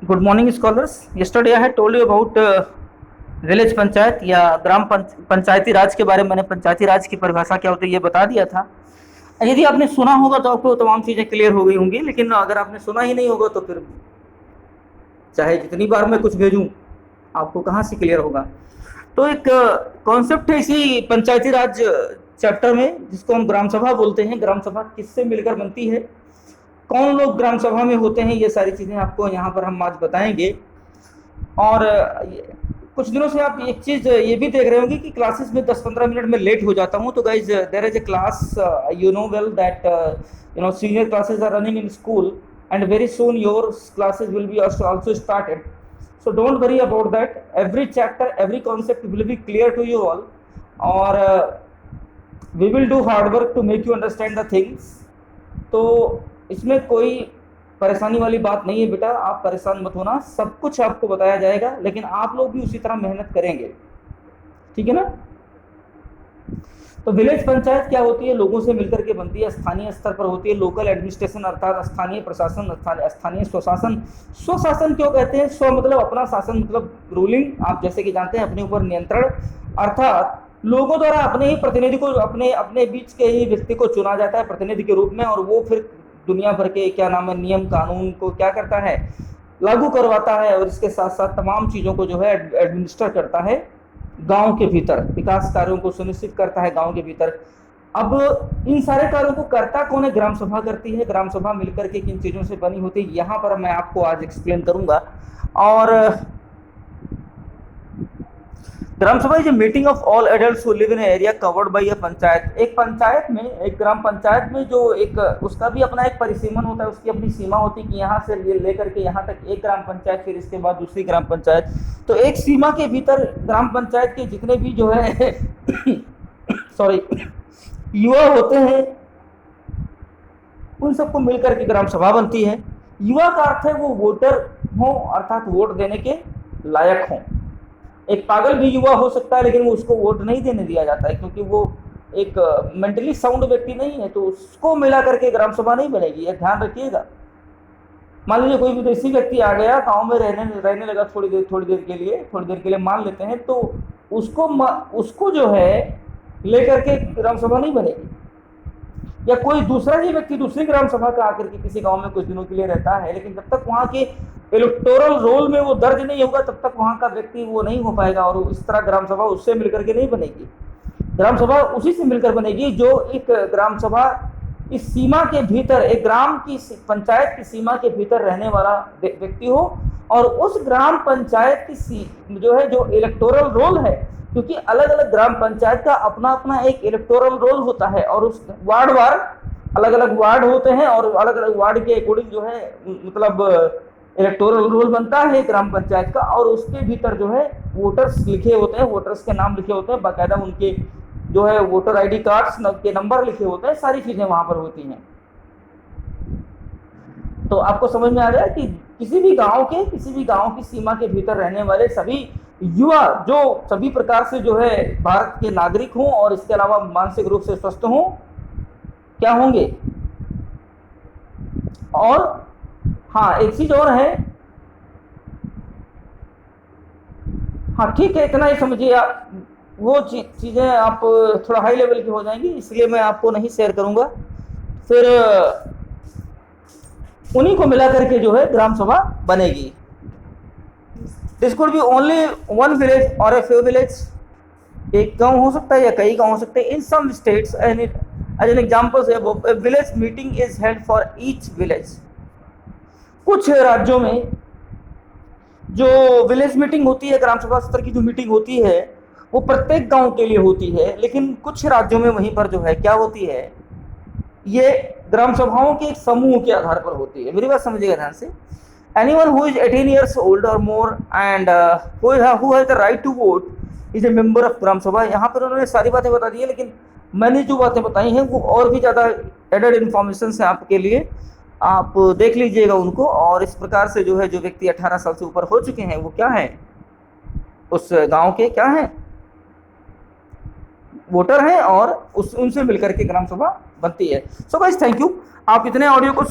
Good morning scholars. Yesterday I had told you about village panchayat या पंचायती राज के बारे में। मैंने पंचायती राज की परिभाषा क्या होती है ये बता दिया था। यदि आपने सुना होगा तो आपको तमाम चीज़ें क्लियर हो गई होंगी, लेकिन अगर आपने सुना ही नहीं होगा तो फिर चाहे जितनी बार मैं कुछ भेजूं आपको कहाँ से क्लियर होगा। तो एक कॉन्सेप्ट है इसी पंचायती राज चैप्टर में, जिसको हम ग्राम सभा बोलते हैं। ग्राम सभा किससे मिलकर बनती है, कौन लोग ग्राम सभा में होते हैं, ये सारी चीज़ें आपको यहाँ पर हम आज बताएंगे। और कुछ दिनों से आप एक चीज़ ये भी देख रहे होंगे कि क्लासेस में 10-15 मिनट में लेट हो जाता हूँ। तो guys, there is a class, you know well that senior classes are running in school and very soon your classes will be also started. So don't worry about that. Every chapter, every concept will be clear to you all, or we will do hard work to make you understand the things. तो इसमें कोई परेशानी वाली बात नहीं है बेटा, आप परेशान मत होना, सब कुछ आपको बताया जाएगा, लेकिन आप लोग भी उसी तरह मेहनत करेंगे, ठीक है ना। तो विलेज पंचायत क्या होती है, लोगों से मिलकर के बनती है, स्थानीय स्तर पर होती है। लोकल एडमिनिस्ट्रेशन अर्थात स्थानीय प्रशासन, स्थानीय स्वशासन। स्वशासन क्यों कहते हैं? स्व मतलब अपना, शासन मतलब रूलिंग, आप जैसे कि जानते हैं अपने ऊपर नियंत्रण, अर्थात लोगों द्वारा अपने ही प्रतिनिधि को, अपने अपने बीच के ही व्यक्ति को चुना जाता है प्रतिनिधि के रूप में, और वो फिर दुनिया भर के क्या नाम है नियम कानून को क्या करता है, लागू करवाता है, और इसके साथ साथ तमाम चीज़ों को जो है एडमिनिस्टर करता है गांव के भीतर, विकास कार्यों को सुनिश्चित करता है गांव के भीतर। अब इन सारे कार्यों को करता कौन है? ग्राम सभा करती है। ग्राम सभा मिलकर के किन चीज़ों से बनी होती है, यहाँ पर मैं आपको आज एक्सप्लेन करूंगा। और gram sabha is a meeting of all adults who live in area covered by a panchayat. एक पंचायत में, एक ग्राम पंचायत में जो एक, उसका भी अपना एक परिसीमन होता है, उसकी अपनी सीमा होती है कि यहाँ से लेकर के यहाँ तक एक ग्राम पंचायत, फिर इसके बाद दूसरी ग्राम पंचायत। तो एक सीमा के भीतर ग्राम पंचायत के जितने भी जो है सॉरी युवा होते हैं, उन सबको मिलकर के ग्राम सभा बनती है। युवा का अर्थ है वो वोटर हो, अर्थात वोट देने के लायक हों। एक पागल भी युवा हो सकता है, लेकिन वो उसको वोट नहीं देने दिया जाता है, क्योंकि वो एक मेंटली साउंड व्यक्ति नहीं है, तो उसको मिला करके ग्राम सभा नहीं बनेगी, यह ध्यान रखिएगा। मान लीजिए कोई विदेशी व्यक्ति आ गया, गांव में रहने लगा थोड़ी देर के लिए मान लेते हैं, तो उसको जो है लेकर के ग्राम सभा नहीं बनेगी। या कोई दूसरा ही व्यक्ति दूसरी ग्राम सभा का आकर के किसी गांव में कुछ दिनों के लिए रहता है, लेकिन जब तक वहाँ के इलेक्टोरल रोल में वो दर्ज नहीं होगा तब तक वहाँ का व्यक्ति वो नहीं हो पाएगा, और इस तरह ग्राम सभा उससे मिलकर के नहीं बनेगी। ग्राम सभा उसी से मिलकर बनेगी जो एक ग्राम सभा इस सीमा के भीतर, एक ग्राम की पंचायत की सीमा के भीतर रहने वाला व्यक्ति हो, और उस ग्राम पंचायत की जो इलेक्टोरल रोल है, क्योंकि अलग अलग ग्राम पंचायत का अपना अपना एक इलेक्टोरल रोल होता है, और उस वार्ड अलग अलग वार्ड होते हैं, और अलग अलग वार्ड के अकॉर्डिंग जो है मतलब इलेक्टोरल रोल बनता है ग्राम पंचायत का, और उसके भीतर जो है वोटर्स लिखे होते हैं, वोटर्स के नाम लिखे होते हैं, बाकायदा उनके जो है वोटर आईडी कार्ड्स के नंबर लिखे होते हैं, सारी चीजें वहां पर होती हैं। तो आपको समझ में आ गया कि किसी भी गांव की सीमा के भीतर रहने वाले सभी युवा जो सभी प्रकार से जो है भारत के नागरिक हों, और इसके अलावा मानसिक रूप से स्वस्थ हों, क्या होंगे। और हाँ, एक चीज और है, हाँ ठीक है, इतना ही समझिए आप। वो चीजें आप थोड़ा हाई लेवल की हो जाएंगी, इसलिए मैं आपको नहीं शेयर करूंगा। फिर उन्हीं को मिला करके जो है ग्राम सभा बनेगी। This could be only one village और ए फ्यू विलेज। एक गांव हो सकता है या कई गांव हो सकते हैं। In some states as an example, village meeting is held for each village. कुछ राज्यों में जो विलेज मीटिंग होती है, ग्राम सभा स्तर की जो मीटिंग होती है, वो प्रत्येक गांव के लिए होती है, लेकिन कुछ राज्यों में वहीं पर जो है क्या होती है, ये ग्राम सभाओं के एक समूह के आधार पर होती है। मेरी बात समझिएगा ध्यान से। Anyone who is 18 years old or more and who has the right to vote is a member of ग्राम सभा। यहाँ पर उन्होंने सारी बातें बता दी है, लेकिन मैंने जो बातें बताई हैं वो और भी ज़्यादा एडेड इन्फॉर्मेशन है आपके लिए, आप देख लीजिएगा उनको। और इस प्रकार से जो है जो व्यक्ति 18 साल से ऊपर हो चुके हैं वो क्या है, उस गांव के क्या हैं, वोटर हैं, और उनसे मिलकर के ग्राम सभा बनती है। So guys, thank you. आप इतने ऑडियो को